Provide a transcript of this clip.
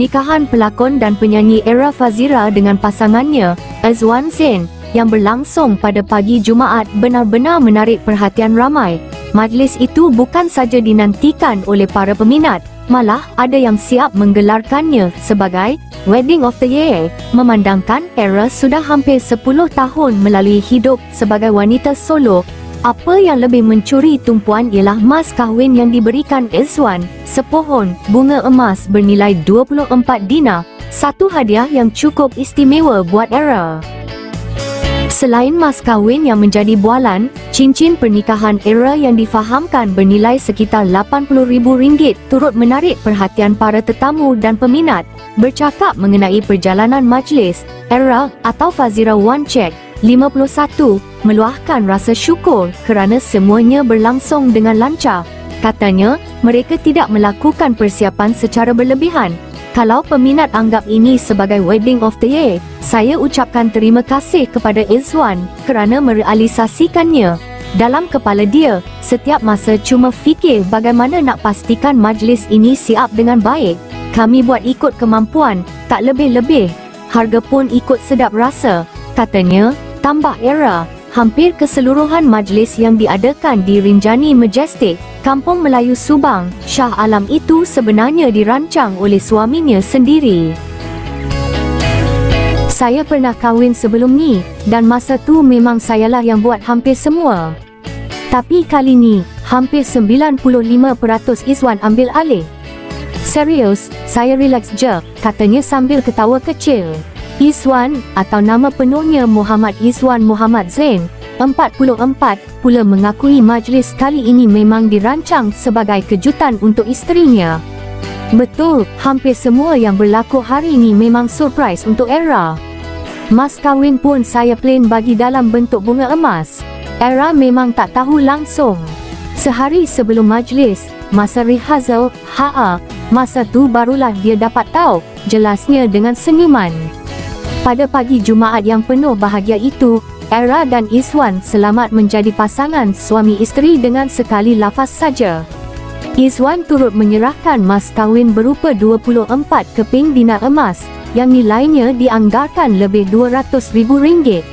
Pernikahan pelakon dan penyanyi Era Fazira dengan pasangannya, Izwan Zain, yang berlangsung pada pagi Jumaat benar-benar menarik perhatian ramai. Majlis itu bukan saja dinantikan oleh para peminat, malah ada yang siap menggelarkannya sebagai Wedding of the Year, memandangkan Era sudah hampir 10 tahun melalui hidup sebagai wanita solo. Apa yang lebih mencuri tumpuan ialah mas kahwin yang diberikan Izwan, sepohon bunga emas bernilai 24 dinar, satu hadiah yang cukup istimewa buat Era. Selain mas kahwin yang menjadi bualan, cincin pernikahan Era yang difahamkan bernilai sekitar RM80,000 turut menarik perhatian para tetamu dan peminat. Bercakap mengenai perjalanan majlis, Era atau Fazira Wancek, 51, meluahkan rasa syukur kerana semuanya berlangsung dengan lancar. Katanya, mereka tidak melakukan persiapan secara berlebihan. Kalau peminat anggap ini sebagai Wedding of the Year, saya ucapkan terima kasih kepada Izwan kerana merealisasikannya. Dalam kepala dia, setiap masa cuma fikir bagaimana nak pastikan majlis ini siap dengan baik. Kami buat ikut kemampuan, tak lebih-lebih. Harga pun ikut sedap rasa, katanya. Tambah Era, hampir keseluruhan majlis yang diadakan di Rinjani Majestic, Kampung Melayu Subang, Shah Alam itu sebenarnya dirancang oleh suaminya sendiri. Saya pernah kahwin sebelum ni, dan masa tu memang sayalah yang buat hampir semua. Tapi kali ni, hampir 95% Izwan ambil alih. Serius, saya relax je, katanya sambil ketawa kecil. Izwan, atau nama penuhnya Muhammad Izwan Muhammad Zain, 44, pula mengakui majlis kali ini memang dirancang sebagai kejutan untuk isterinya. Betul, hampir semua yang berlaku hari ini memang surprise untuk Era. Mas kahwin pun saya plain bagi dalam bentuk bunga emas. Era memang tak tahu langsung. Sehari sebelum majlis, masa rehearsal, masa tu barulah dia dapat tahu, jelasnya dengan senyuman. Pada pagi Jumaat yang penuh bahagia itu, Era dan Izwan selamat menjadi pasangan suami isteri dengan sekali lafaz saja. Izwan turut menyerahkan mas kahwin berupa 24 keping dinar emas, yang nilainya dianggarkan lebih RM200,000.